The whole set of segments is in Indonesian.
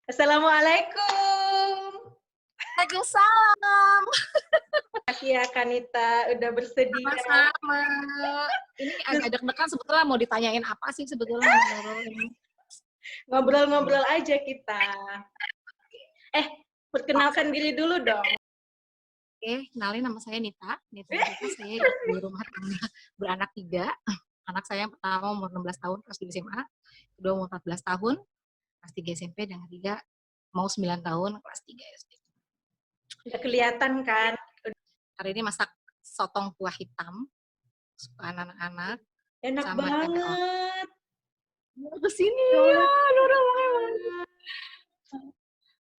Assalamualaikum. Waalaikumsalam. Makasih ya Kanita udah bersedia. Sama-sama. Ini agak deg-degan sebetulnya mau ditanyain apa sih sebetulnya menurut Ngobrol-ngobrol aja kita. Perkenalkan diri dulu dong. Oke, kenalin nama saya Nita. Nita, saya di rumah tangga beranak 3. Anak saya yang pertama umur 16 tahun, kelas 2 SMA. Kedua umur 14 tahun, kelas 3 SMP. Dan ketiga mau 9 tahun, kelas 3 SD. Udah kelihatan kan? Hari ini masak sotong kuah hitam. Suka anak-anak. Enak sama banget. Kesini ya, Nora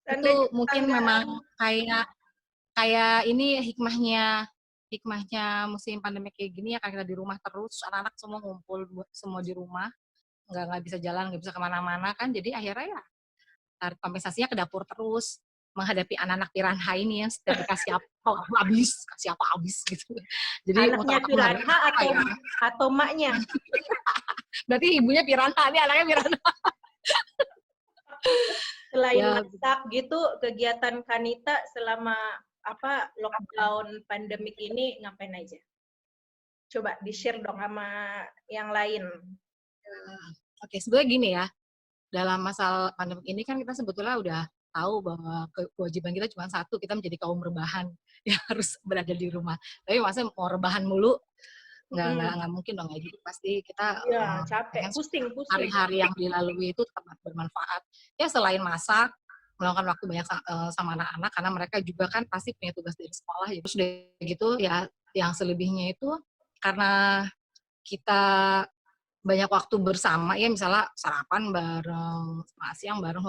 itu mungkin memang kayak ini hikmahnya musim pandemi kayak gini ya, karena kita di rumah terus, anak-anak semua ngumpul semua di rumah, nggak bisa jalan, nggak bisa kemana-mana kan, jadi akhirnya ya tarik kompensasinya ke dapur terus menghadapi anak-anak piranha ini yang setiap dikasih kasih apa habis gitu. Jadi anaknya piranha atau maknya? Berarti ibunya piranha, ini anaknya piranha. Selain masak gitu, kegiatan Kanita selama lockdown pandemik ini ngapain aja? Coba di-share dong sama yang lain. Oke, sebenarnya gini ya, dalam masalah pandemik ini kan kita sebetulnya udah tahu bahwa kewajiban kita cuma satu, kita menjadi kaum rebahan yang harus berada di rumah. Tapi masa mau rebahan mulu, nggak mungkin dong ya. Jadi pasti kita capek, pusing. Hari-hari yang dilalui itu tetap bermanfaat. Ya selain masak, meluangkan waktu banyak sama anak-anak, karena mereka juga kan pasti punya tugas dari sekolah. Jadi sudah gitu ya, yang selebihnya itu karena kita banyak waktu bersama ya, misalnya sarapan bareng, makan siang bareng.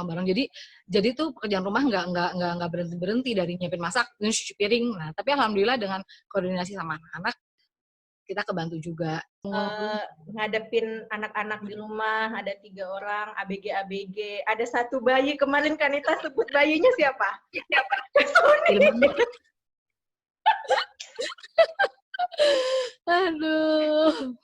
Jadi tuh pekerjaan rumah nggak berhenti dari nyiapin masak, nyuci piring. Nah, tapi alhamdulillah dengan koordinasi sama anak-anak kita kebantu juga. Ngadepin anak-anak di rumah, ada 3 orang, ABG. Ada 1 bayi, kemarin Kanita sebut bayinya siapa? Aduh.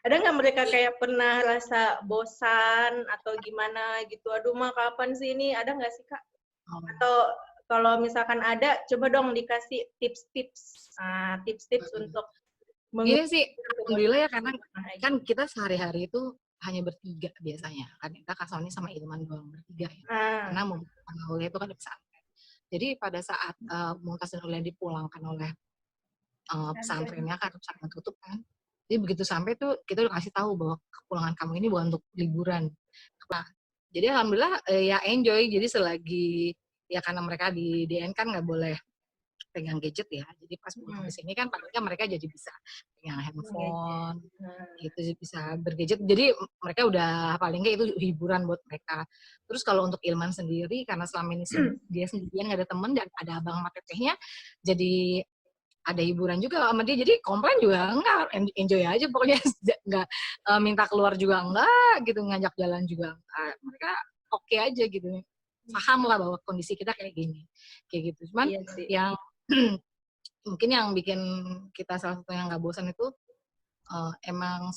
Ada nggak mereka kayak pernah rasa bosan atau gimana gitu? Aduh mah kapan sih ini? Ada nggak sih Kak? Atau kalau misalkan ada, coba dong dikasih tips-tips untuk Iya sih, alhamdulillah ya, karena kan kita sehari-hari itu hanya bertiga biasanya. Kan kita Kasoni sama Ilman doang bertiga ya. Karena Aulia itu kan di pesantren. Jadi pada saat Mumtaz dan Aulia dipulangkan oleh pesantrennya kan pesantren tutup kan. Jadi begitu sampai tuh kita udah kasih tahu bahwa kepulangan kamu ini bukan untuk liburan. Nah, jadi alhamdulillah ya enjoy. Jadi selagi ya karena mereka di DN kan nggak boleh pegang gadget ya. Jadi pas pulang ke sini kan paling mereka jadi bisa pegang handphone, gitu, bisa bergadget. Jadi mereka udah paling nggak itu hiburan buat mereka. Terus kalau untuk Ilman sendiri, karena selama ini dia sendirian nggak ada temen dan ada abang sama tetehnya, jadi ada hiburan juga sama dia. Jadi komplain juga enggak, enjoy aja pokoknya, nggak minta keluar juga enggak, gitu, ngajak jalan juga enggak. Mereka oke aja gitu. Paham lah bahwa kondisi kita kayak gini, kayak gitu. Cuman yang mungkin yang bikin kita salah satu yang nggak bosan itu emang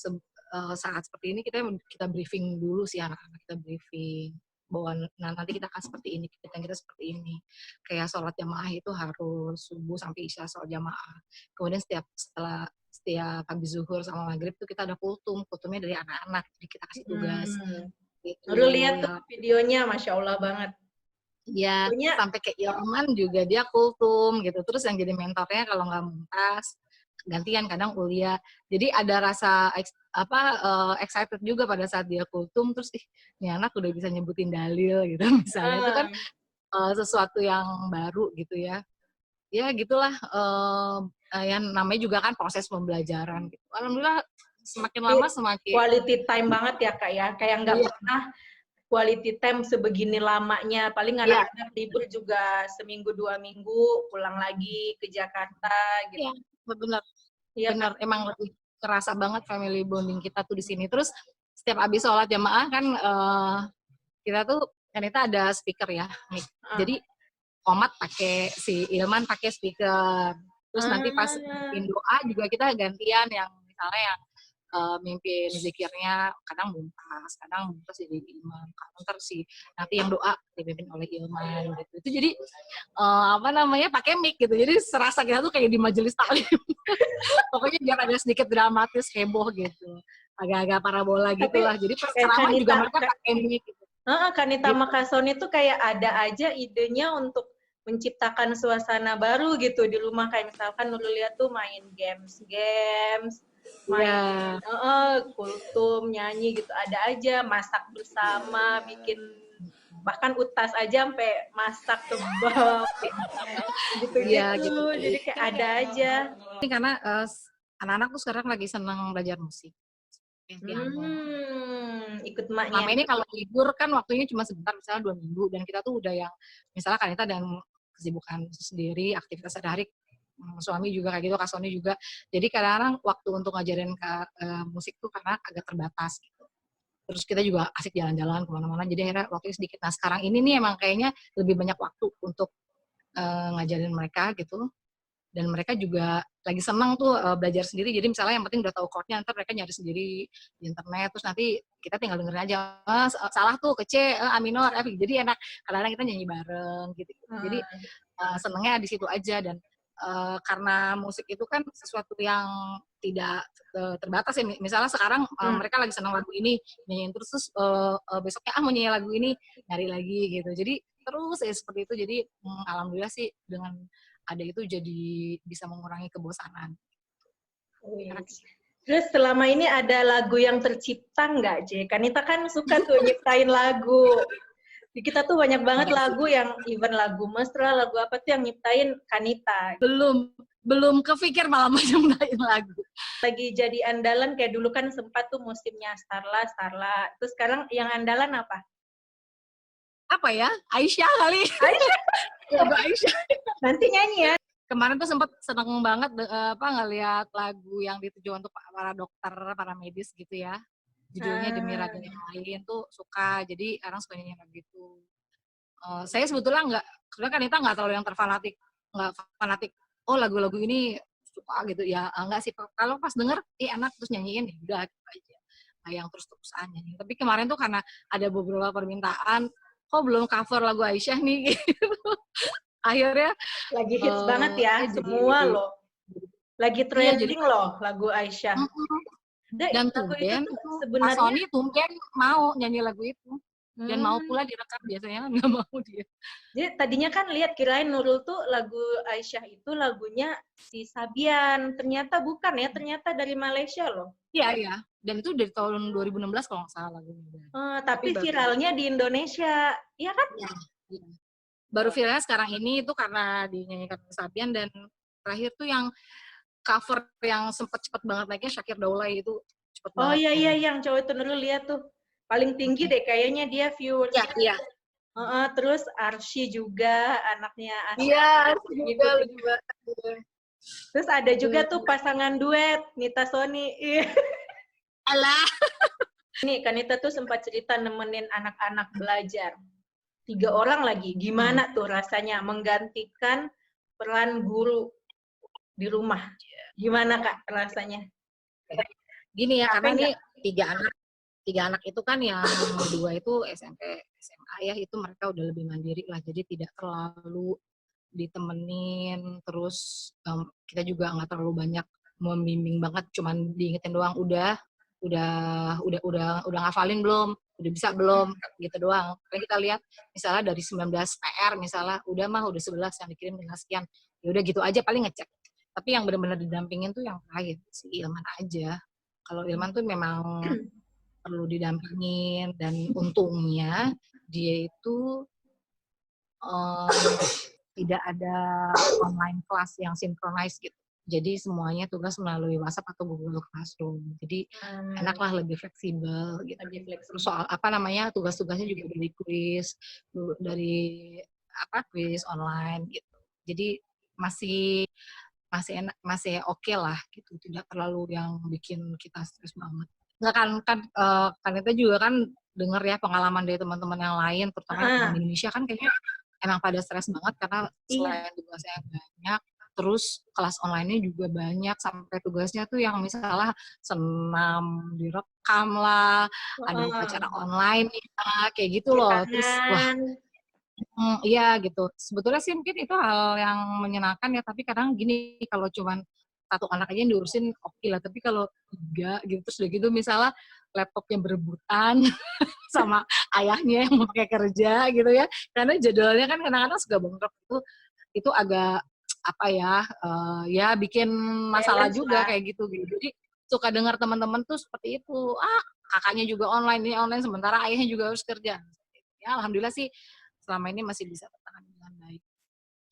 saat seperti ini kita briefing dulu sih, anak-anak kita briefing bahwa nanti kita akan seperti ini, kita seperti ini. Kayak sholat jamaah itu harus subuh sampai isya sholat jamaah. Kemudian setiap habis zuhur sama maghrib itu kita ada kultumnya dari anak-anak, jadi kita kasih tugas. Gitu. Udah lihat tuh videonya, Masya Allah banget. Ya, sampai ke Ilman juga dia kultum gitu. Terus yang jadi mentornya kalau nggak Mumtaz, gantian kadang Ulia. Jadi ada rasa excited juga pada saat dia kultum. Terus ini anak udah bisa nyebutin dalil gitu misalnya. Itu kan sesuatu yang baru gitu ya. Ya gitulah, yang namanya juga kan proses pembelajaran gitu. Alhamdulillah semakin lama semakin quality time banget ya Kak ya. Kayak nggak pernah quality time sebegini lamanya. Paling anak-anak libur juga seminggu 2 minggu, pulang lagi ke Jakarta gitu. Iya, benar. Iya, benar. Emang lebih kerasa banget family bonding kita tuh di sini. Terus setiap habis sholat jamaah kan kita tuh Kanita ada speaker ya. Jadi Komat pakai, si Ilman pakai speaker. Terus nanti pas bikin doa juga kita gantian, yang misalnya yang mimpin zikirnya, kadang Mumtaz jadi imam, ntar nanti yang doa dipimpin oleh Ilman gitu. Itu jadi pakai mic gitu, jadi serasa kita tuh kayak di majelis taklim. Pokoknya biar ada sedikit dramatis, heboh gitu, agak-agak parabola gitulah. Jadi pas ceramah juga mereka pakai mic gitu. Kanita Makassoni itu kayak ada aja idenya untuk menciptakan suasana baru gitu di rumah, kayak misalkan Nurul lihat tuh main games, main kultum, nyanyi gitu, ada aja, masak bersama, bikin bahkan utas aja sampai masak kebab gitu. Jadi kayak ada aja. Ini karena anak-anak tuh sekarang lagi senang belajar musik. Ikut maknya. Selama ini kalau libur kan waktunya cuma sebentar, misalnya 2 minggu, dan kita tuh udah yang misalnya Kanita dan kesibukan sendiri, aktivitas sehari-hari, suami juga kayak gitu, Kak Sony juga. Jadi kadang-kadang waktu untuk ngajarin musik tuh karena agak terbatas gitu. Terus kita juga asik jalan-jalan kemana-mana, jadi akhirnya waktunya sedikit. Nah sekarang ini nih emang kayaknya lebih banyak waktu untuk ngajarin mereka gitu. Dan mereka juga lagi senang tuh belajar sendiri. Jadi misalnya yang penting udah tahu chordnya, ntar mereka nyari sendiri di internet, terus nanti kita tinggal dengerin aja, salah tuh ke C, A minor, F. Jadi enak, kadang-kadang kita nyanyi bareng gitu. Jadi senengnya di situ aja. Dan karena musik itu kan sesuatu yang tidak terbatas ya. Misalnya sekarang mereka lagi senang lagu ini, nyanyiin terus besoknya mau nyanyi lagu ini, nyari lagi gitu. Jadi terus ya seperti itu. Jadi alhamdulillah sih dengan ada itu jadi bisa mengurangi kebosanan. Terus selama ini ada lagu yang tercipta nggak, J? Kanita kan suka tuh nyiptain lagu. Kita tuh banyak banget lagu yang, even lagu mesra, lagu apa tuh yang nyiptain Kanita. Belum kepikir malah nyiptain lagu. Lagi jadi andalan, kayak dulu kan sempat tuh musimnya Starla. Terus sekarang yang andalan apa? Apa ya? Aisyah kali. Aisyah. Nanti nyanyi ya. Kemarin tuh sempat seneng banget ngelihat lagu yang dituju untuk para dokter, para medis gitu ya. Judulnya Demi Raga yang Lain tuh suka. Jadi orang suka nyanyi lagu itu. Saya sebetulnya sebenarnya Kanita nggak terlalu yang nggak fanatik. Oh lagu-lagu ini suka gitu ya. Enggak sih. Kalau pas denger, enak terus nyanyiin, udah gitu aja. Nah, yang terus-terusan nyanyi. Tapi kemarin tuh karena ada beberapa permintaan, kok belum cover lagu Aisyah nih gitu. Akhirnya lagi hits banget ya semua loh. Lagi trending loh lagu Aisyah. Dan tumben sebenarnya Sony tumben mau nyanyi lagu itu. Dan mau pula direkam, biasanya kan nggak mau dia. Jadi tadinya kan kirain Nurul tuh lagu Aisyah itu lagunya si Sabian. Ternyata bukan ya, ternyata dari Malaysia loh. Iya. Dan itu dari tahun 2016 kalau nggak salah lagunya. Tapi viralnya di Indonesia, iya kan? Iya. Baru viralnya sekarang ini itu karena dinyanyikan Sabian, dan terakhir tuh yang cover yang sempat cepet banget naiknya Syakir Daulay itu cepet banget. Oh iya, yang cowok itu Nurul lihat tuh. Paling tinggi deh kayaknya dia viewers. Iya. Terus Arsy juga, anaknya Arsy. Iya, juga. Terus ada juga tuh pasangan duet, Nita Sony. Alah. Ini Kanita tuh sempat cerita nemenin anak-anak belajar. 3 orang lagi. Gimana tuh rasanya menggantikan peran guru di rumah? Gimana Kak rasanya? Gini ya, karena ini 3 anak itu kan yang 2 itu SMP, SMA ya, itu mereka udah lebih mandiri lah, jadi tidak terlalu ditemenin, terus kita juga nggak terlalu banyak membimbing banget, cuman diingetin doang, udah ngafalin belum, udah bisa belum, gitu doang. Karena kita lihat misalnya dari 19 PR misalnya, udah 11 yang dikirim dengan sekian, ya udah gitu aja paling ngecek. Tapi yang benar-benar didampingin tuh yang terakhir si Ilman aja. Kalau Ilman tuh memang perlu didampingin, dan untungnya dia itu tidak ada online kelas yang sinkronis gitu. Jadi semuanya tugas melalui WhatsApp atau Google Classroom. Jadi enaklah, lebih fleksibel gitu. Terus soal tugas-tugasnya juga dari kuis online gitu. Jadi masih enak, masih oke lah gitu. Tidak terlalu yang bikin kita stres banget. Nggak kan itu juga kan denger ya pengalaman dari teman-teman yang lain, terutama di Indonesia kan kayaknya emang pada stres banget karena selain tugasnya banyak, terus kelas online-nya juga banyak, sampai tugasnya tuh yang misalnya senam direkam lah, ada upacara online ya, kayak gitu loh. Terus wah, iya gitu. Sebetulnya sih mungkin itu hal yang menyenangkan ya, tapi kadang gini, kalau cuman satu anak aja yang diurusin oke lah, tapi kalau 3 gitu, terus udah gitu misalnya laptopnya berebutan sama ayahnya yang mau pakai kerja gitu ya, karena jadwalnya kan kadang-kadang suka bentrok, itu agak apa ya, ya bikin masalah juga kayak gitu. Jadi suka dengar teman-teman tuh seperti itu, kakaknya juga online, ini online sementara ayahnya juga harus kerja. Ya alhamdulillah sih selama ini masih bisa tertangani dengan baik.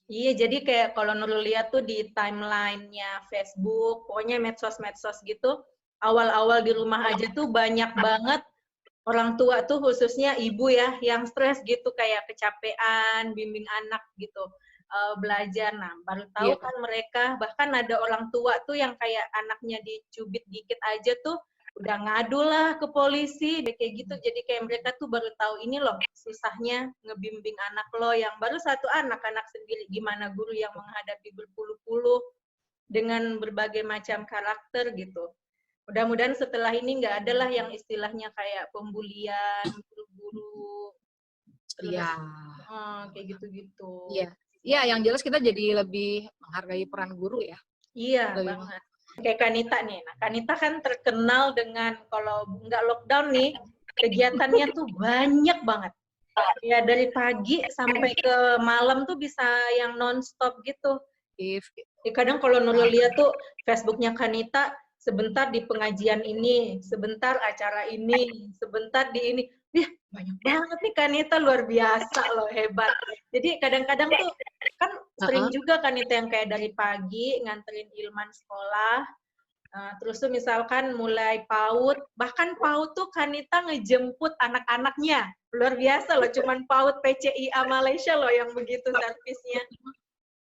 Iya, jadi kayak kalau Nurul lihat tuh di timeline-nya Facebook, pokoknya medsos-medsos gitu, awal-awal di rumah aja tuh banyak banget orang tua tuh, khususnya ibu ya, yang stres gitu, kayak kecapean, bimbing anak gitu, belajar. Nah, baru tahu kan mereka, bahkan ada orang tua tuh yang kayak anaknya dicubit dikit aja tuh, udah ngadu lah ke polisi, kayak gitu. Jadi kayak mereka tuh baru tahu ini loh, susahnya ngebimbing anak lo yang baru satu anak sendiri, gimana guru yang menghadapi berpuluh-puluh dengan berbagai macam karakter gitu. Mudah-mudahan setelah ini nggak ada lah yang istilahnya kayak pembulian guru-guru, Iya. kayak gitu-gitu. Iya. Iya, yang jelas kita jadi lebih menghargai peran guru ya. Iya, banget. Kayak Kanita nih. Nah, Kanita kan terkenal dengan kalau nggak lockdown nih, kegiatannya tuh banyak banget. Ya, dari pagi sampai ke malam tuh bisa yang non-stop gitu. Ya, kadang kalau Nurul lihat tuh Facebooknya Kanita, sebentar di pengajian ini, sebentar acara ini, sebentar di ini. Banyak banget nih Kanita, luar biasa loh, hebat. Jadi kadang-kadang tuh kan sering juga Kanita yang kayak dari pagi nganterin Ilman sekolah, terus tuh misalkan mulai PAUD, bahkan PAUD tuh Kanita ngejemput anak-anaknya. Luar biasa loh, cuman PAUD PCIA Malaysia loh yang begitu servisnya.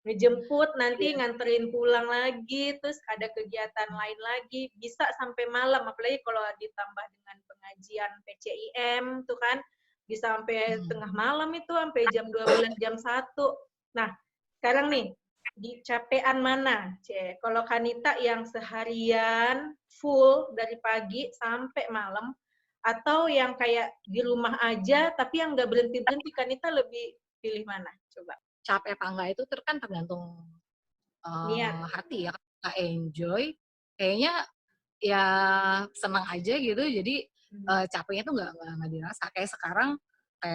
Ngejemput, nanti nganterin pulang lagi, terus ada kegiatan lain lagi, bisa sampai malam, apalagi kalau ditambah dengan pengajian PCIM tuh kan, bisa sampai tengah malam itu, sampai jam 12, jam 1. Nah, sekarang nih, di capean mana? Kalau Kanita yang seharian full dari pagi sampai malam, atau yang kayak di rumah aja tapi yang nggak berhenti-berhenti, Kanita lebih pilih mana? Coba. Capek apa enggak itu kan tergantung hati ya. Kita enjoy, kayaknya ya senang aja gitu. Jadi capeknya tuh nggak dirasa. Kayak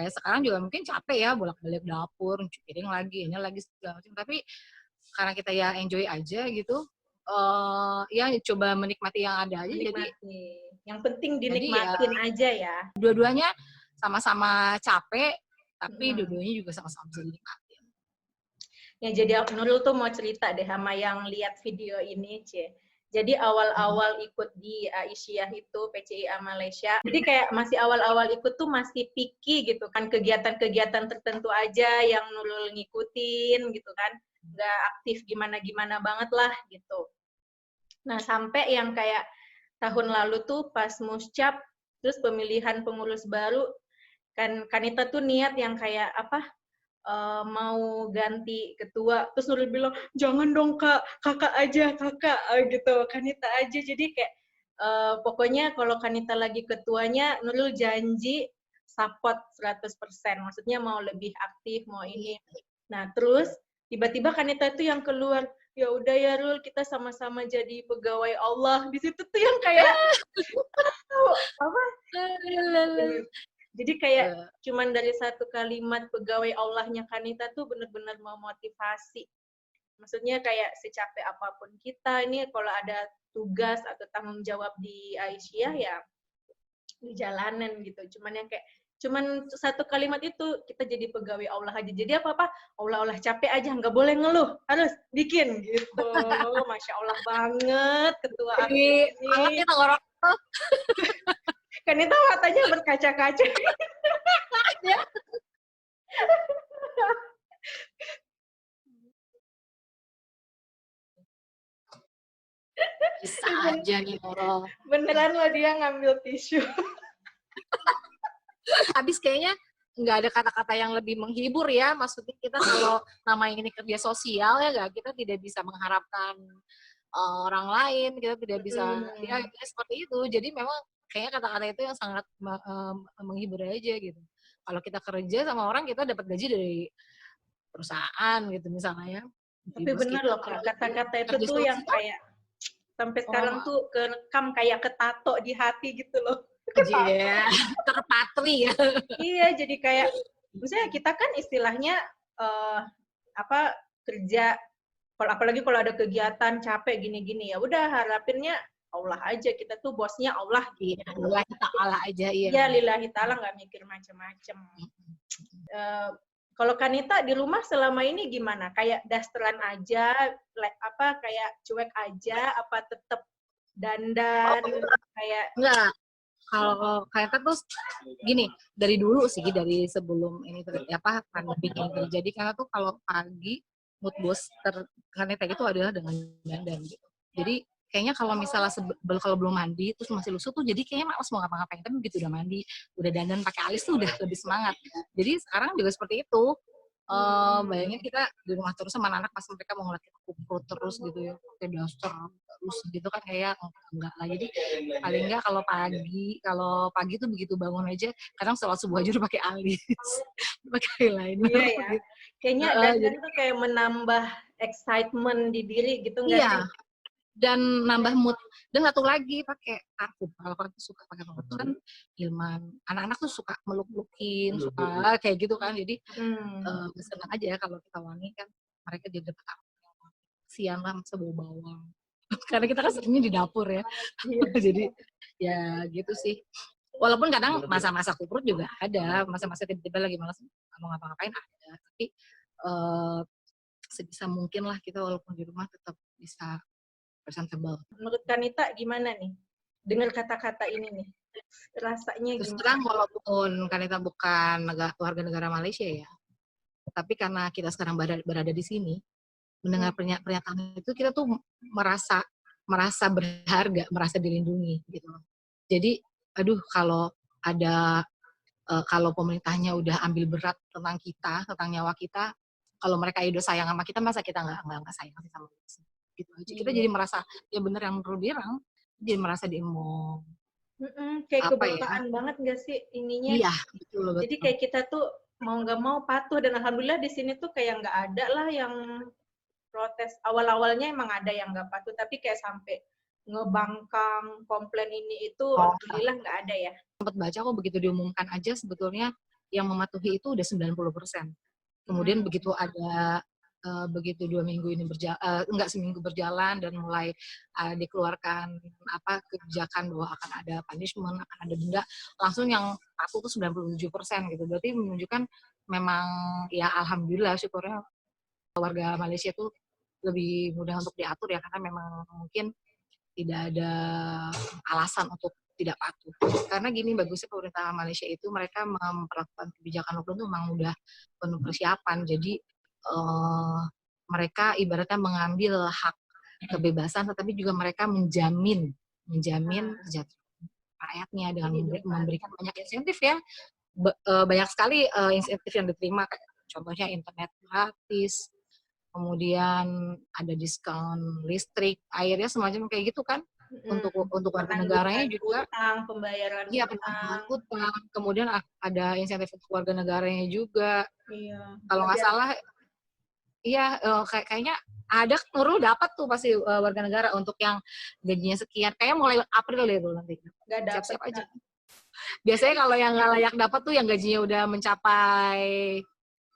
sekarang juga mungkin capek ya, bolak-balik dapur, nyuci piring lagi, ini lagi segala macam. Tapi karena kita ya enjoy aja gitu, ya coba menikmati yang ada aja. Menikmati. Jadi yang penting dinikmatin ya, aja ya. Dua-duanya sama-sama capek, tapi dua-duanya juga sama-sama bisa dinikmatin. Ya, jadi Nurul tuh mau cerita deh sama yang lihat video ini, Jadi awal-awal ikut di Aisyah itu, PCIA Malaysia, jadi kayak masih awal-awal ikut tuh masih picky gitu kan, kegiatan-kegiatan tertentu aja yang Nurul ngikutin gitu kan, nggak aktif gimana-gimana banget lah gitu. Nah, sampai yang kayak tahun lalu tuh pas muscap, terus pemilihan pengurus baru, kan Kanita tuh niat yang kayak apa, mau ganti ketua, terus Nurul bilang, jangan dong kak, kakak aja, kakak, gitu, Kanita aja. Jadi kayak, pokoknya kalau Kanita lagi ketuanya, Nurul janji support 100%, maksudnya mau lebih aktif, mau ini. Nah, terus tiba-tiba Kanita itu yang keluar, ya udah ya Rul, kita sama-sama jadi pegawai Allah. Di situ tuh yang kayak, apa? Jadi kayak cuman dari satu kalimat pegawai Allahnya Kanita tuh benar-benar memotivasi. Maksudnya kayak secapek apapun kita, ini kalau ada tugas atau tanggung jawab di Aisyah ya di jalanan gitu. Cuman satu kalimat itu kita jadi pegawai Allah aja. Jadi apa-apa, Allah capek aja, nggak boleh ngeluh, harus bikin gitu. Masya Allah banget ketua ini. Kita orang Kanita matanya berkaca-kaca. Bisa aja nih Nurul. Beneran loh dia ngambil tisu. Habis kayaknya nggak ada kata-kata yang lebih menghibur ya. Maksudnya kita kalau namanya ini kerja sosial ya nggak, kita tidak bisa mengharapkan orang lain, kita tidak bisa ya seperti itu. Jadi memang kayaknya kata-kata itu yang sangat menghibur aja gitu. Kalau kita kerja sama orang, kita dapat gaji dari perusahaan gitu misalnya ya. Tapi benar loh Kak, kata-kata itu tuh yang kayak sampai sekarang tuh kerekam kayak ketato di hati gitu loh. Iya, terpatri ya. Iya, jadi kayak misalnya kita kan istilahnya kerja, apalagi kalau ada kegiatan capek gini-gini, ya udah harapinnya Allah aja, kita tuh bosnya Allah. Iya, lillahi ta'ala aja. Iya, lillahi ta'ala, nggak mikir macem-macem. Kalau Kanita di rumah selama ini gimana? Kayak dasteran aja, kayak cuek aja, apa tetap dandan? Kayak enggak. Kalau Kanita tuh gini, dari dulu sih, dari sebelum ini pandemi ini terjadi, karena tuh kalau pagi mood booster Kanita itu adalah dengan dandan gitu. Jadi kayaknya kalau misalnya kalau belum mandi terus masih lusuh tuh, jadi kayaknya malas mau ngapa-ngapain. Tapi begitu udah mandi, udah dandan pakai alis tuh udah lebih semangat. Jadi sekarang juga seperti itu. Bayangin kita di rumah terus sama anak, pas mereka mau ngeliat kita kumpul terus gitu ya, pakai daster terus gitu kan, kayak enggak lah. Jadi paling enggak kalau pagi tuh begitu bangun aja, kadang sholat subuh aja udah pakai alis, pakai eyeliner. Iya ya. Kayaknya dandan tuh kayak menambah excitement di diri gitu nggak sih? Dan nambah mood. Dan satu lagi pakai parfum. Kalau aku suka pakai parfum kan Hilman. Anak-anak tuh suka meluk-lukin, suka kayak gitu kan. Jadi senang aja ya kalau kita wangi kan. Mereka jadi dapat siang lah masa bau bawang. Karena kita kan seringnya di dapur ya. Jadi ya gitu sih. Walaupun kadang masa-masa kuprut juga ada, masa-masa tiba-tiba lagi malas mau ngapa-ngapain ada. Tapi sebisa mungkin lah kita walaupun di rumah tetap bisa presentable. Menurut Kanita gimana nih? Dengar kata-kata ini nih, rasanya terus gimana? terang, walaupun Kanita bukan warga negara Malaysia ya, tapi karena kita sekarang berada di sini, mendengar pernyataan itu kita tuh merasa berharga, merasa dilindungi gitu. Jadi, aduh kalau pemerintahnya udah ambil berat tentang kita, tentang nyawa kita, kalau mereka udah sayang sama kita, masa kita nggak sayang sama kita? Gitu aja. Kita jadi merasa, ya bener yang Nurul bilang, jadi merasa diemong. Kayak kebutaan banget nggak sih ininya? Iya, betul. Jadi kayak kita tuh mau nggak mau patuh, dan alhamdulillah di sini tuh kayak nggak ada lah yang protes. Awal-awalnya emang ada yang nggak patuh, tapi kayak sampai ngebangkang, komplain ini itu, alhamdulillah nggak ada ya. Sempat baca kok begitu diumumkan aja sebetulnya yang mematuhi itu udah 90%. Kemudian begitu ada begitu 2 minggu ini seminggu berjalan dan mulai dikeluarkan kebijakan bahwa akan ada punishment, akan ada denda, langsung yang patuh tuh 97% gitu. Berarti menunjukkan memang ya alhamdulillah, syukurnya warga Malaysia tuh lebih mudah untuk diatur ya, karena memang mungkin tidak ada alasan untuk tidak patuh. Karena gini, bagusnya pemerintah Malaysia itu mereka memperlakukan kebijakan lockdown itu memang udah penuh persiapan. Jadi mereka ibaratnya mengambil hak kebebasan, tetapi juga mereka menjamin kesejahteraan rakyatnya dengan memberikan banyak insentif ya. Banyak sekali insentif yang diterima, contohnya internet gratis, kemudian ada diskon listrik, airnya, semacam kayak gitu kan. Untuk warga negaranya juga pembayaran utang, kemudian ada insentif untuk warga negaranya juga. Iya. Kalau nggak salah, iya, kayaknya ada Nurul dapat tuh pasti warga negara untuk yang gajinya sekian. Kayaknya mulai April ya tuh nanti. Nggak dapat. Siap-siap aja. Biasanya kalau yang nggak layak dapat tuh yang gajinya udah mencapai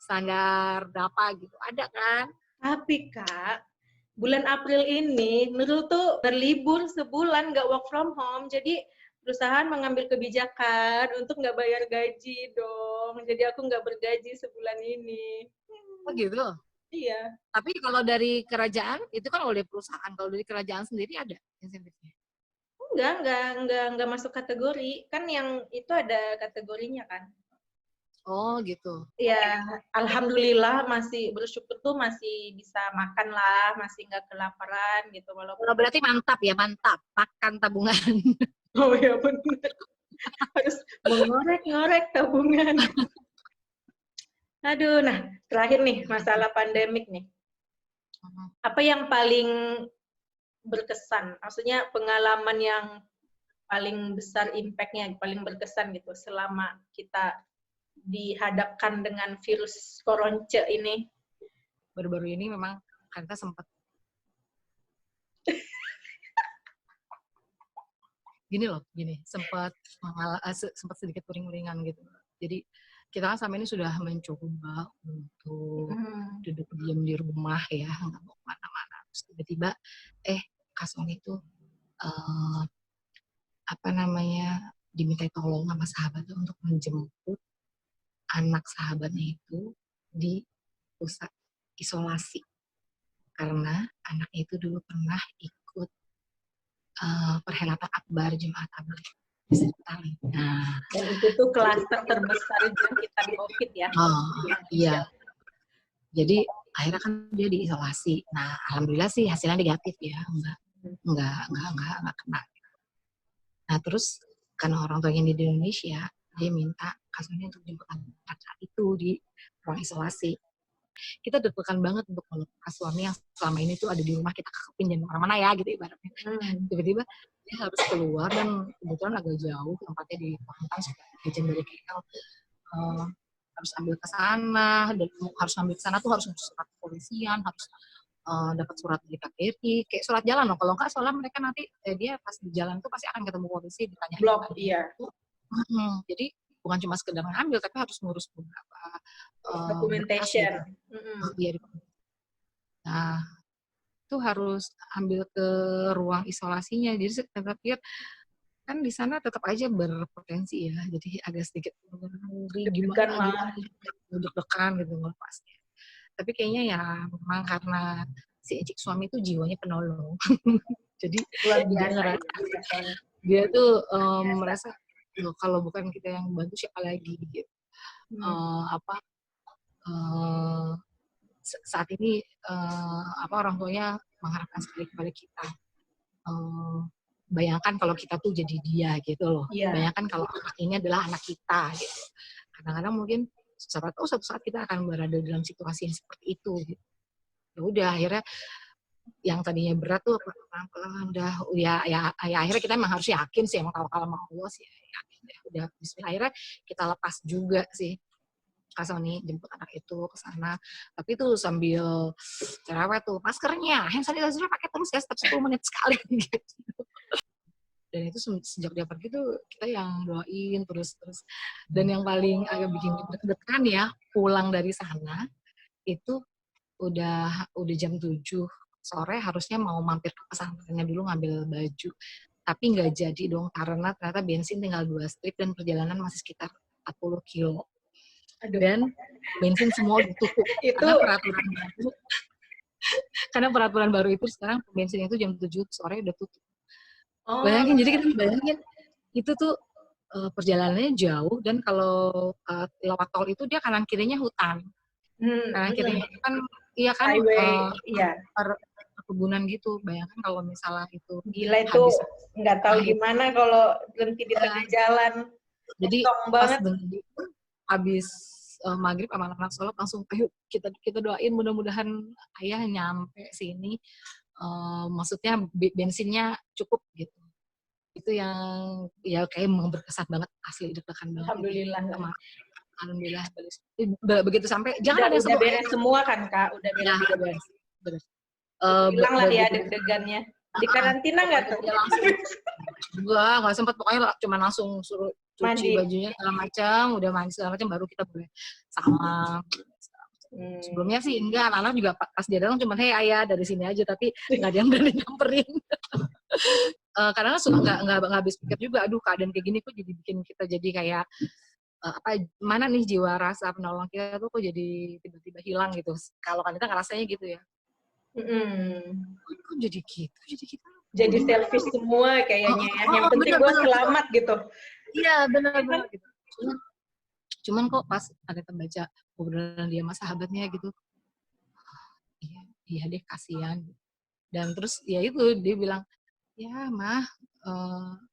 standar berapa gitu. Ada kan? Tapi Kak, bulan April ini Nurul tuh berlibur sebulan, nggak work from home. Jadi perusahaan mengambil kebijakan untuk nggak bayar gaji dong. Jadi aku nggak bergaji sebulan ini. Oh gitu? Iya. Tapi kalau dari kerajaan, itu kan oleh perusahaan. Kalau dari kerajaan sendiri ada insentifnya? Enggak masuk kategori. Kan yang itu ada kategorinya kan. Oh gitu. Ya, alhamdulillah masih bersyukur tuh masih bisa makan lah, masih nggak kelaparan gitu. Walaupun berarti mantap ya, mantap. Makan tabungan. Oh ya benar. Harus mengorek-ngorek tabungan. Aduh, nah terakhir nih masalah pandemik nih. Apa yang paling berkesan? Maksudnya pengalaman yang paling besar impact-nya, paling berkesan gitu selama kita dihadapkan dengan virus koronce ini? Baru-baru ini memang kita sempat sempat sedikit uring-uringan gitu. Jadi kita kan selama ini sudah mencoba untuk duduk diam di rumah ya, nggak mau kemana-mana. Terus tiba-tiba Kak Sony itu diminta tolong sama sahabatnya untuk menjemput anak sahabatnya itu di pusat isolasi karena anaknya itu dulu pernah ikut perhelatan akbar Jumat Agung di Itali. Nah, dan itu tuh klaster terbesar jangkitan COVID ya. Iya. Jadi akhirnya kan dia diisolasi. Nah, alhamdulillah sih hasilnya negatif ya, enggak kena. Nah, terus karena orang tuanya di Indonesia, dia minta kasusnya untuk jemput anak itu di ruang isolasi. Kita deg-degan banget untuk melepas suami yang selama ini tuh ada di rumah, kita kekepin jangan kemana-mana ya gitu ibaratnya. Tiba-tiba dia harus keluar dan kebetulan agak jauh tempatnya di Kuantan, jam dari KL, harus ambil ke sana, dan harus ambil ke sana tuh harus surat kepolisian, harus dapat surat dari KBRI, kayak surat jalan loh. Kalau nggak, soalnya mereka nanti dia pas di jalan tuh pasti akan ketemu polisi, ditanya blok, iya. Jadi bukan cuma sekedar ngambil, tapi harus ngurus beberapa documentation. Nah, itu harus ambil ke ruang isolasinya. Jadi saya pikir kan di sana tetap aja berpotensi ya. Jadi agak sedikit gimana deg-degan gitu melepasnya. Tapi kayaknya ya memang karena si Ecik suami itu jiwanya penolong. Jadi dia tuh merasa kalau bukan kita yang bantu siapa lagi gitu. Saat ini orang tuanya mengharapkan sekali kepada kita. Bayangkan kalau kita tuh jadi dia gitu loh. Bayangkan kalau anak ini adalah anak kita gitu. Kadang-kadang mungkin suatu saat kita akan berada dalam situasi yang seperti itu gitu. Ya udah, akhirnya yang tadinya berat tuh pelan-pelan udah ya akhirnya kita emang harus yakin sih, emang tawakal sama Allah sih, yakin deh. Udah bismillah, akhirnya kita lepas juga sih Kak Sony jemput anak itu ke sana. Tapi tuh sambil cerewet tuh, maskernya, hand sanitizer pakai terus ya, setiap 10 menit sekali gitu. Dan itu sejak dia pergi tuh kita yang doain terus. Dan yang paling agak bikin deg-degan ya, pulang dari sana itu udah jam 7 sore, harusnya mau mampir ke pesantrennya dulu ngambil baju. Tapi nggak jadi dong, karena ternyata bensin tinggal 2 strip dan perjalanan masih sekitar 40 kilo. Dan bensin semua ditutup. Karena peraturan baru itu sekarang bensin itu jam 7 sore udah tutup. Bayangin, jadi kita bayangin itu tuh perjalanannya jauh, dan kalau lewat tol itu dia kanan kirinya hutan. Kanan kirinya kan highway, perkebunan gitu. Bayangkan kalau misalnya itu gila, itu nggak tahu gimana kalau berhenti di tengah jalan. Jadi pas habis maghrib sama anak-anak sholat langsung ayo kita doain mudah-mudahan ayah nyampe sini, maksudnya bensinnya cukup gitu. Itu yang ya kayak berkesan banget, asli deg-degan banget. Alhamdulillah begitu sampai jangan ada udah beres semua kan Kak, udah beres. Hilang lah ya deg-degannya. Di karantina nggak tuh? Nggak sempat, pokoknya cuma langsung suruh cuci bajunya segala macam, udah mandi segala macam baru kita boleh salam. Sebelumnya sih enggak, anak-anak juga pas dia datang cuma hey ayah dari sini aja, tapi nggak ada yang berani nyamperin. Karena suka nggak habis pikir juga, aduh keadaan kayak gini kok jadi bikin kita jadi kayak mana nih jiwa rasa penolong kita tuh kok jadi tiba-tiba hilang gitu. Kalau kan kita ngerasanya gitu ya. Kok jadi gitu? Jadi selfish semua kayaknya ya. Yang penting gue selamat gitu. Iya, benar gitu. Cuman kok pas ada terbaca obrolan dia sama sahabatnya gitu, iya deh, kasihan. Dan terus ya itu dia bilang, ya mah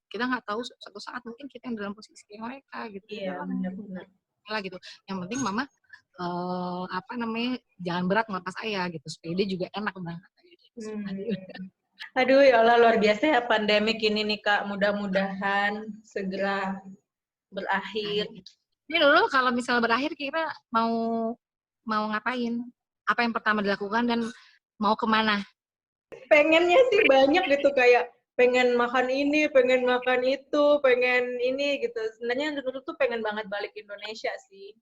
kita nggak tahu suatu saat mungkin kita yang dalam posisi mereka gitu. Iya, benar-benar. Gitu. Yang penting mama apa namanya, jangan berat melepas ayah gitu, supaya dia juga enak berangkat. Aduh ya Allah, luar biasa ya pandemik ini nih Kak, mudah-mudahan segera berakhir. Ini dulu kalau misalnya berakhir kira mau ngapain? Apa yang pertama dilakukan dan mau kemana? Pengennya sih banyak gitu, kayak pengen makan ini, pengen makan itu, pengen ini gitu. Sebenarnya dulu tuh pengen banget balik Indonesia sih.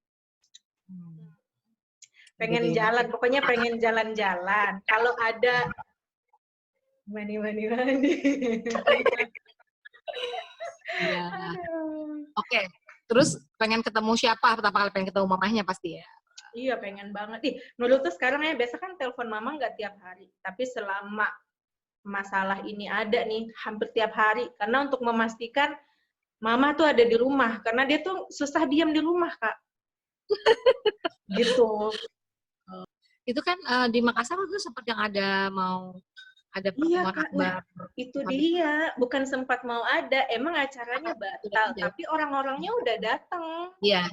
Pengen jalan, pokoknya pengen jalan-jalan. Kalau ada mani. Iya. Oke. Terus pengen ketemu siapa? Pertama kali pengen ketemu mamahnya pasti ya? Iya, pengen banget. Menurut tuh sekarang ya, biasa kan telepon mama nggak tiap hari. Tapi selama masalah ini ada nih, hampir tiap hari. Karena untuk memastikan mama tuh ada di rumah. Karena dia tuh susah diam di rumah, Kak. Gitu. Itu kan di Makassar tuh sempat yang ada pertemuan akbar. Itu dia, bukan sempat mau ada, emang acaranya batal, tapi orang-orangnya udah datang. Iya.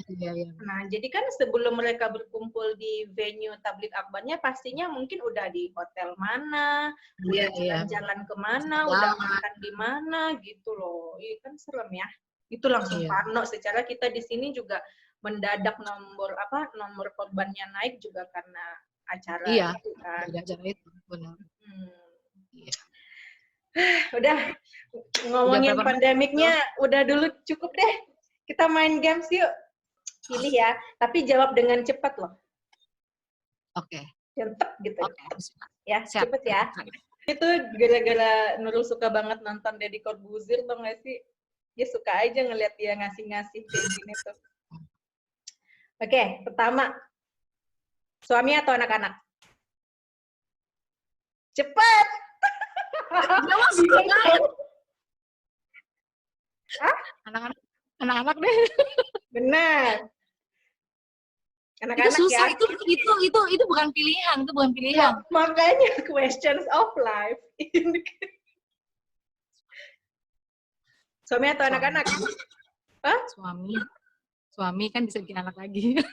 Nah, jadi kan sebelum mereka berkumpul di venue tablik akbarnya, pastinya mungkin udah di hotel mana, udah jalan-jalan kemana, udah makan di mana, gitu loh. Iya kan serem ya. Itu langsung parno. Secara kita di sini juga mendadak nomor korbannya naik juga karena acara itu kan. Iya, acara itu, benar. Udah ngomongin pandemiknya udah dulu cukup deh. Kita main games yuk. Pilih ya, tapi jawab dengan cepat loh. Oke. Cepat gitu. Ya, siap. cepet ya. Itu gara-gara Nurul suka banget nonton Deddy Corbuzier, tau gak sih? Dia suka aja ngeliat dia ngasih-ngasih kayak gini tuh. Oke, pertama. Suami atau anak-anak? Cepat! Anak-anak deh. Benar. Anak-anak itu susah ya. Itu bukan pilihan, Ya, makanya questions of life. Suami atau anak-anak? Hah? Suami kan bisa bikin anak lagi.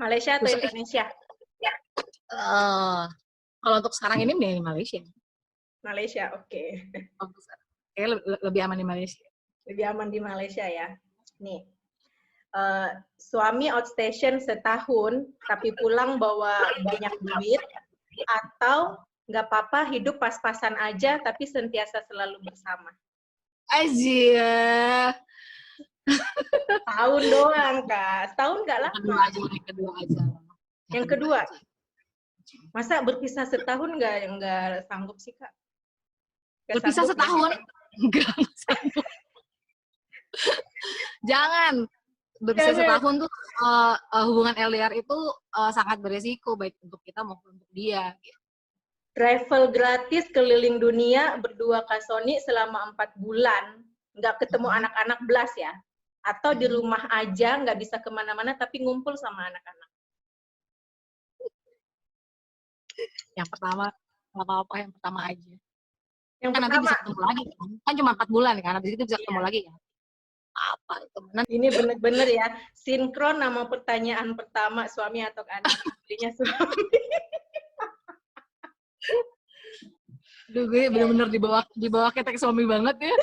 Malaysia atau Indonesia? Kalau untuk sekarang ini mending Malaysia. Malaysia, oke. Lebih aman di Malaysia. Lebih aman di Malaysia ya. Nih, suami outstation setahun, tapi pulang bawa banyak duit, atau nggak apa-apa hidup pas-pasan aja, tapi sentiasa selalu bersama. Aja. Tahun doang, Kak. Setahun nggak lama. Yang kedua aja. Yang kedua? Masa berpisah setahun nggak sanggup sih, Kak? Berpisah setahun? Nggak sanggup. Jangan. Berpisah setahun tuh hubungan LDR itu sangat beresiko, baik untuk kita maupun untuk dia. Travel gratis keliling dunia berdua Kak Sony selama 4 bulan. Nggak ketemu anak-anak belas ya. Atau di rumah aja, nggak bisa kemana-mana, tapi ngumpul sama anak-anak. Yang pertama, nggak apa-apa, yang pertama aja. Yang kan pertama. Nanti bisa ketemu lagi kan? Kan cuma 4 bulan kan, habis itu bisa ketemu lagi kan? Apa itu? Ini bener-bener ya, sinkron sama pertanyaan pertama, suami atau anak. Intinya suami. Duh, gue bener-bener di bawah ketek suami banget ya.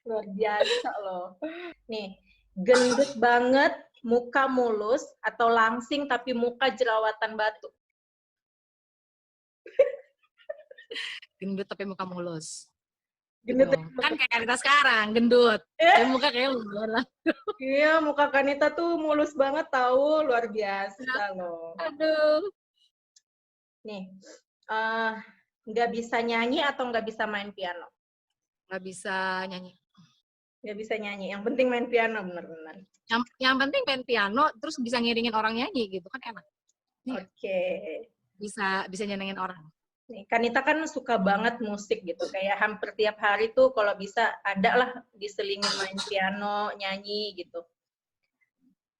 Luar biasa loh. Nih, gendut banget, muka mulus, atau langsing tapi muka jerawatan batu? Gendut tapi muka mulus. Gendut gitu. Kan kayak Kanita sekarang, gendut. Tapi muka kayak lu lah. Iya, muka Kanita tuh mulus banget tahu, luar biasa loh. Aduh. Nih, nggak bisa nyanyi atau nggak bisa main piano? Nggak bisa nyanyi. Nggak bisa nyanyi, yang penting main piano, benar-benar. Yang penting main piano, terus bisa ngiringin orang nyanyi gitu, kan enak. Oke. Bisa nyenengin orang. Nih, Kanita kan suka banget musik gitu, kayak hampir tiap hari tuh kalau bisa ada lah diselingin main piano, nyanyi gitu.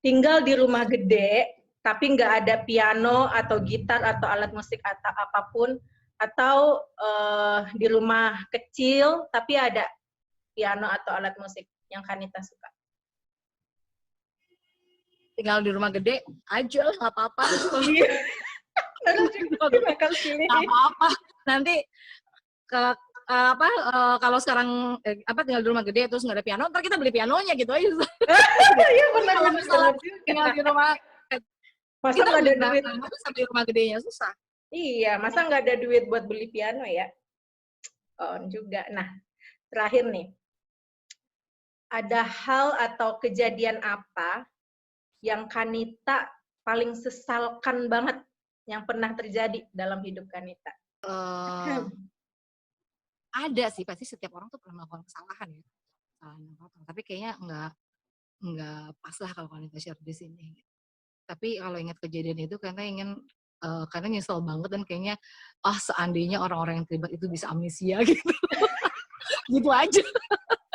Tinggal di rumah gede, tapi nggak ada piano atau gitar atau alat musik atau apapun, atau di rumah kecil tapi ada piano atau alat musik. yang Kanita suka? Tinggal di rumah gede aja lah, nggak apa-apa. Iya. Nggak apa-apa. Nanti kalau sekarang tinggal di rumah gede terus nggak ada piano, ntar kita beli pianonya gitu aja. Iya benar. Tinggal di rumah, masa kita nggak ada duit? Masa di rumah gedenya susah. Iya, masa nggak ada duit buat beli piano ya? Oh juga. Nah, terakhir nih, ada hal atau kejadian apa yang Kanita paling sesalkan banget yang pernah terjadi dalam hidup Kanita? Ada sih, pasti setiap orang tuh pernah melakukan kesalahan ya. Tapi kayaknya nggak pas lah kalau Kanita share di sini. Tapi kalau ingat kejadian itu karena nyesel banget dan kayaknya seandainya orang-orang yang terlibat itu bisa amnesia gitu. Gitu aja.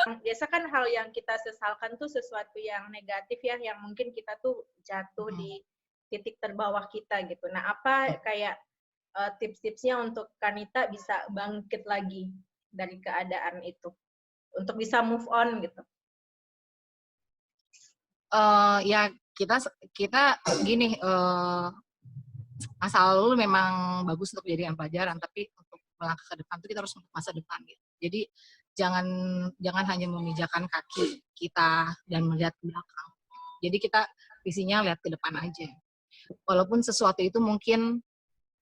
Biasa kan hal yang kita sesalkan tuh sesuatu yang negatif ya, yang mungkin kita tuh jatuh di titik terbawah kita gitu. Nah, apa kayak tips-tipsnya untuk Kanita bisa bangkit lagi dari keadaan itu, untuk bisa move on gitu? Ya kita gini, masa lalu memang bagus untuk dijadikan pelajaran, tapi untuk melangkah ke depan tuh kita harus untuk masa depan gitu. Jadi jangan hanya memijakan kaki kita dan melihat ke belakang. Jadi kita visinya lihat ke depan aja. Walaupun sesuatu itu mungkin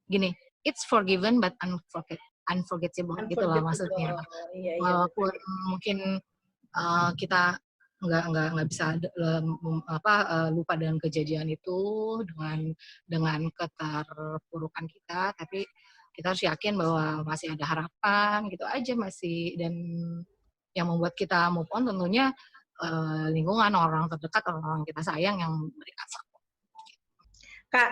gini, it's forgiven but unforgettable gitu lah maksudnya. Iya, walaupun mungkin kita nggak bisa lupa dengan kejadian itu, dengan keterpurukan kita, tapi kita harus yakin bahwa masih ada harapan gitu aja masih. Dan yang membuat kita move on tentunya lingkungan, orang terdekat, orang kita sayang yang memberikan support. Kak,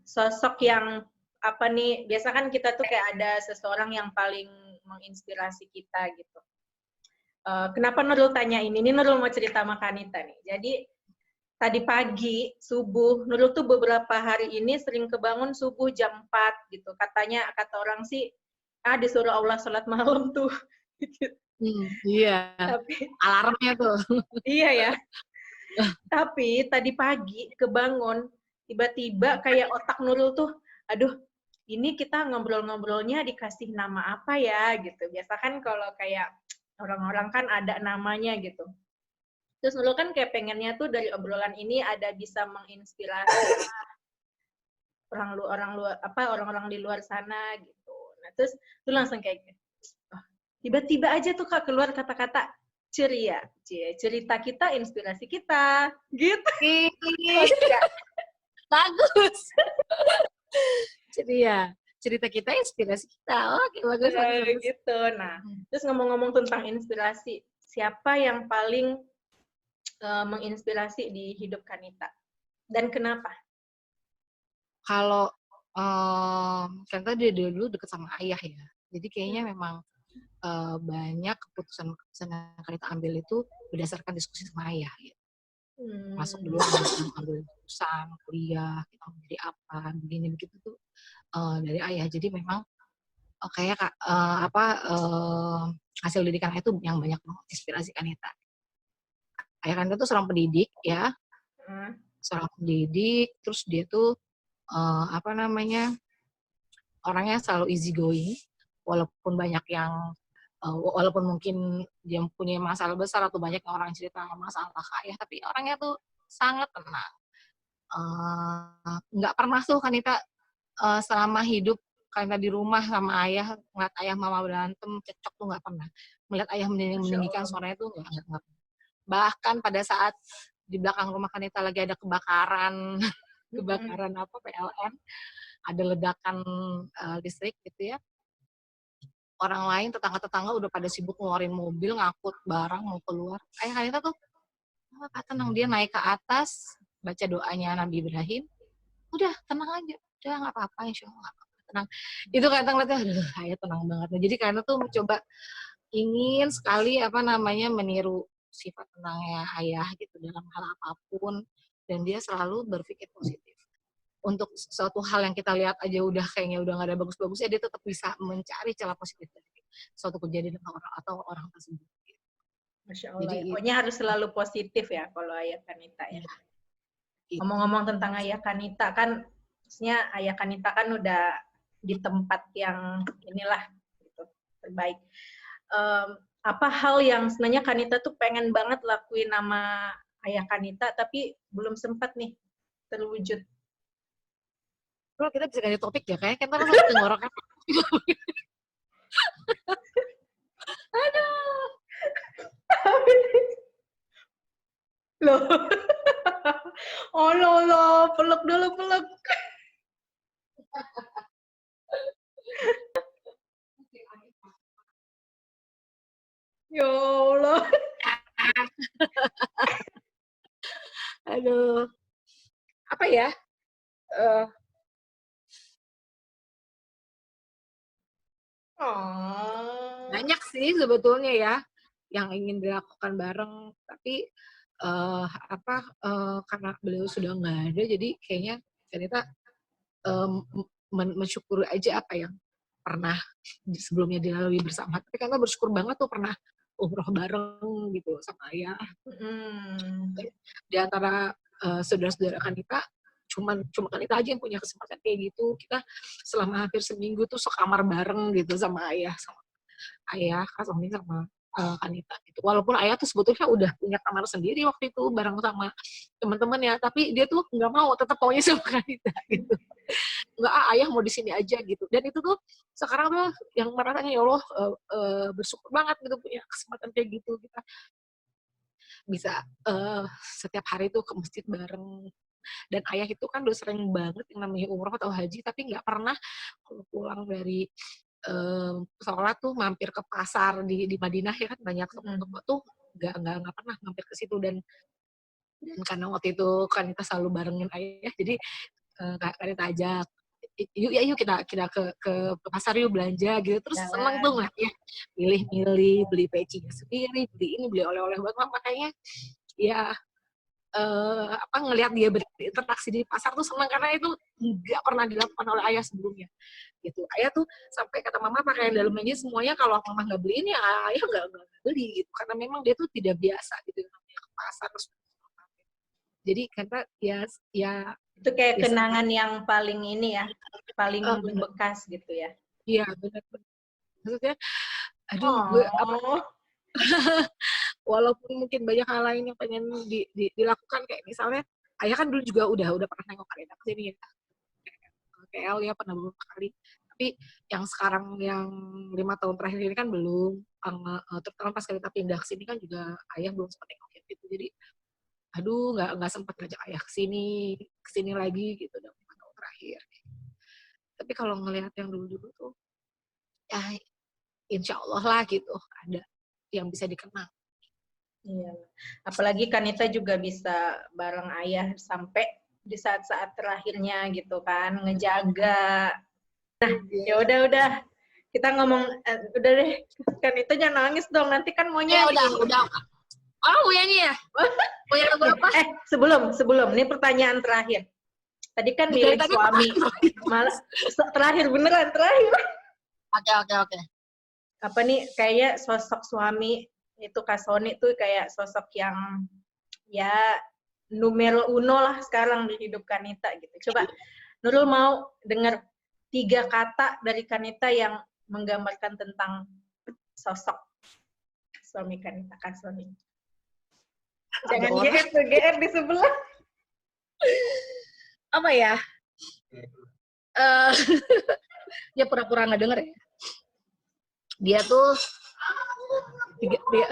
sosok yang apa nih, biasa kan kita tuh kayak ada seseorang yang paling menginspirasi kita gitu. Kenapa Nurul tanya ini? Ini Nurul mau cerita sama Kanita nih. Jadi tadi pagi subuh, Nurul tuh beberapa hari ini sering kebangun subuh jam 4 gitu. Kata orang sih, disuruh Allah sholat malam tuh. Iya. Tapi alarmnya tuh. Iya ya. Tapi tadi pagi kebangun, tiba-tiba kayak otak Nurul tuh, aduh, ini kita ngobrol-ngobrolnya dikasih nama apa ya gitu. Biasa kan kalau kayak orang-orang kan ada namanya gitu. Terus Nurul kan kayak pengennya tuh dari obrolan ini ada bisa menginspirasi orang-orang di luar sana gitu. Nah, terus tuh langsung kayak tiba-tiba aja tuh Kak keluar kata-kata ceria. Cerita kita inspirasi kita. Gitu. Bagus. Ceria. Cerita kita inspirasi kita. Oke, bagus. Gitu. Nah, terus ngomong-ngomong tentang inspirasi, siapa yang paling menginspirasi di hidup Kanita? Dan kenapa? Kalau Kanita dari dulu deket sama ayah ya. Jadi kayaknya memang banyak keputusan yang Kanita ambil itu berdasarkan diskusi sama ayah. Gitu. Masuk dulu ambil keputusan, kuliah, kita mau jadi apa, begini begitu tuh dari ayah. Jadi memang kayak hasil didikan itu yang banyak menginspirasi Kanita. Ayah Kanita tuh seorang pendidik ya, seorang pendidik, terus dia tuh orangnya selalu easy going, walaupun banyak yang walaupun mungkin dia punya masalah besar atau banyak orang cerita masalah ayah, tapi orangnya tuh sangat tenang. Nggak pernah tuh Kanita selama hidup Kanita di rumah sama ayah, ngeliat ayah mama berantem, cekcok tuh nggak pernah. Melihat ayah meninggikan suaranya tuh nggak pernah. Bahkan pada saat di belakang rumah Kanita lagi ada kebakaran PLN, ada ledakan listrik gitu ya. Orang lain, tetangga-tetangga udah pada sibuk ngeluarin mobil, ngangkut barang, mau keluar. Ayah Kanita tuh, tenang, dia naik ke atas, baca doanya Nabi Ibrahim, udah tenang aja, udah nggak apa-apa, insya Allah nggak apa-apa, tenang. Itu Kanita ngeliatnya, aduh, ayah tenang banget. Jadi Kanita tuh mencoba ingin sekali meniru sifat tenangnya ayah gitu dalam hal apapun, dan dia selalu berpikir positif. Untuk suatu hal yang kita lihat aja udah kayaknya udah nggak ada bagus-bagusnya, dia tetap bisa mencari celah positif dari suatu kejadian atau orang tersebut. Masya Allah. Jadi Pokoknya harus selalu positif ya kalau Ayah Kanita ya. Ngomong-ngomong tentang Ayah Kanita kan, maksudnya Ayah Kanita kan udah di tempat yang inilah gitu, terbaik. Apa hal yang sebenarnya Kanita tuh pengen banget lakuin sama Ayah Kanita tapi belum sempat nih terwujud? Kalau kita bisa ganti topik ya, kayaknya kita langsung tenggorokan. Aduh. Loh. Oh lo, peluk dulu, peluk. Ya Allah. Aduh. Apa ya? Banyak sih sebetulnya ya yang ingin dilakukan bareng, tapi karena beliau sudah nggak ada, jadi kayaknya kita mensyukuri aja apa yang pernah sebelumnya dilalui bersama. Tapi karena bersyukur banget tuh pernah umroh bareng gitu sama ayah. Di antara saudara-saudara Kanita, cuma Kanita aja yang punya kesempatan kayak gitu. Kita selama hampir seminggu tuh sekamar bareng gitu sama ayah, Kak Soni sama Kanita gitu. Walaupun ayah tuh sebetulnya udah punya kamar sendiri waktu itu bareng sama teman-teman ya, tapi dia tuh nggak mau, tetap maunya sama Kanita gitu. Nggak, ayah mau di sini aja gitu. Dan itu tuh sekarang tuh yang merasanya ya Allah bersyukur banget gitu punya kesempatan kayak gitu. Kita bisa setiap hari tuh ke masjid bareng. Dan ayah itu kan udah sering banget yang namanya umroh atau haji, tapi nggak pernah kalau pulang dari sholat tuh mampir ke pasar di Madinah ya kan, banyak toko-toko tuh nggak pernah mampir ke situ. Dan karena waktu itu kan kita selalu barengin ayah, jadi Kanita ajak, yuk kita ke pasar yuk belanja gitu. Terus seneng tuh nggak ya, milih-milih, beli pecinya sendiri, beli ini, beli oleh-oleh buat mama. Makanya ya ngelihat dia berinteraksi di pasar tuh senang, karena itu nggak pernah dilakukan oleh ayah sebelumnya gitu. Ayah tuh sampai kata mama pakaian dalam aja semuanya kalau mama nggak beliin ya ayah nggak beli gitu, karena memang dia tuh tidak biasa gitu namanya ke pasar. Jadi kata ya itu kayak kenangan yang paling ini ya, paling bekas gitu ya. Iya benar. Maksudnya aduh gue walaupun mungkin banyak hal lain yang pengen dilakukan, kayak misalnya ayah kan dulu juga udah pernah nengok Kanita ke sini ya, KL ya pernah beberapa kali, tapi yang sekarang yang 5 tahun terakhir ini kan belum, terutama pas Kanita pindah ke sini kan juga ayah belum sempat nengokin gitu. Jadi aduh nggak sempat ngajak ayah ke sini lagi gitu dalam 5 tahun terakhir. Tapi kalau ngelihat yang dulu tuh ya insya Allah lah gitu ada yang bisa dikenang. Iya, apalagi Kanita juga bisa bareng ayah sampai di saat-saat terakhirnya gitu kan, ngejaga. Nah, ya udah kita ngomong, udah deh, Kanita jangan nangis dong, nanti kan maunya. Ya udah. Oh, ya. Sebelum, ini pertanyaan terakhir. Tadi kan milik suami, malah terakhir beneran terakhir. Oke. Apa nih, kayaknya sosok suami itu Kak Soni tuh kayak sosok yang ya numero uno lah sekarang di hidup Kanita gitu. Coba Nurul mau dengar 3 kata dari Kanita yang menggambarkan tentang sosok suami Kanita, Kak Soni. Jangan GR di sebelah. Apa ya? Dia pura-pura nggak denger ya. Dia tuh dia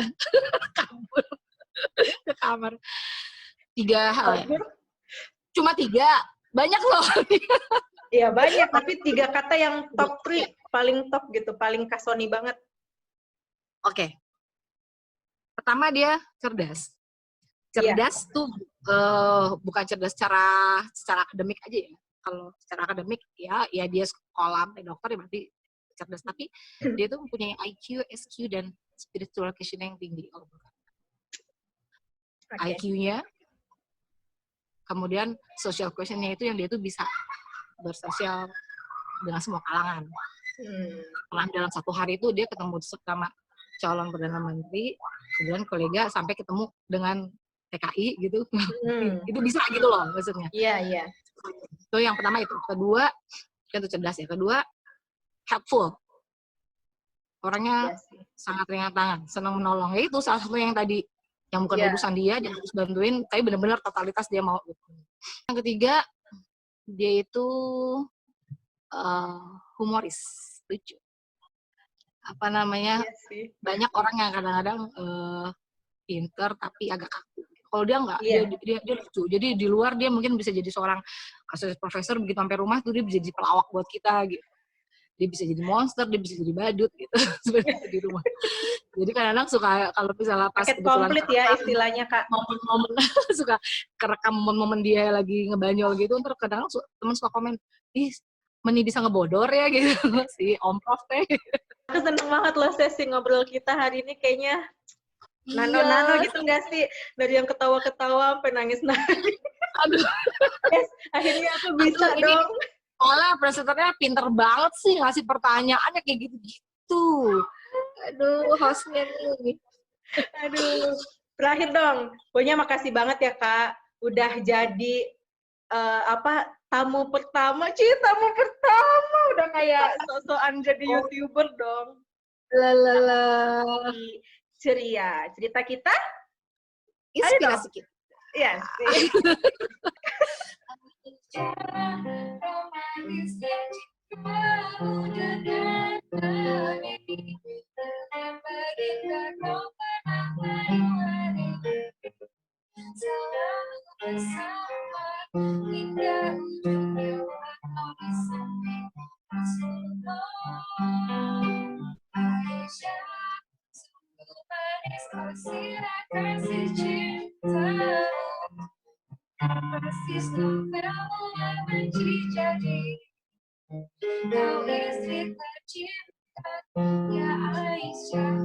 kabur ke kamar. 3 hal ya. Cuma 3, banyak loh. Iya banyak, tapi 3 kata yang top 3 paling top gitu, paling Kak Soni banget. Oke. Pertama dia cerdas. Cerdas tuh bukan cerdas secara akademik aja ya. Kalau secara akademik ya dia sekolah dokter ya berarti cerdas, tapi dia tuh mempunyai IQ, SQ dan spiritual questioning yang tinggi. IQ-nya, kemudian social questionnya itu yang dia tuh bisa bersosial dengan semua kalangan. Dalam 1 hari itu dia ketemu sama calon Perdana Menteri, kemudian kolega sampai ketemu dengan TKI gitu. Itu bisa gitu loh maksudnya. Iya. Itu yang pertama itu. Kedua, itu cerdas ya. Kedua, helpful. Orangnya sangat ringan tangan, senang menolong. Ya itu salah satu yang tadi, yang bukan urusan dia harus bantuin, tapi benar-benar totalitas dia mau. Yang ketiga, dia itu humoris, lucu. Apa namanya, banyak orang yang kadang-kadang pinter tapi agak kaku. Kalau dia enggak, dia lucu. Jadi di luar dia mungkin bisa jadi seorang asosiat profesor, begitu sampai rumah tuh dia bisa jadi pelawak buat kita gitu. Dia bisa jadi monster, dia bisa jadi badut gitu sebenarnya di rumah. Jadi kadang-kadang suka kalau misalnya pas paket komplit ya istilahnya Kak. Momen-momen suka kerekam momen-momen dia lagi ngebanyol gitu, ntar kadang temen suka komen, ih Meni bisa ngebodor ya gitu si Om Prof teh. Aku seneng banget loh sesi ngobrol kita hari ini, kayaknya nano gitu nggak sih, dari yang ketawa-ketawa sampai nangis-nangis. Aduh. Yes, akhirnya aku bisa dong. Soalnya presenternya pinter banget sih ngasih pertanyaannya kayak gitu-gitu. Aduh, hostnya nih. Aduh, terakhir dong. Pokoknya makasih banget ya Kak, udah jadi tamu pertama. Tamu pertama udah kayak sok-sokan jadi YouTuber dong. Lalala. Ceria. Cerita kita? Inspirasi kita. Iya sih. Persis novel menjadi kau istri tercinta ya Aisyah.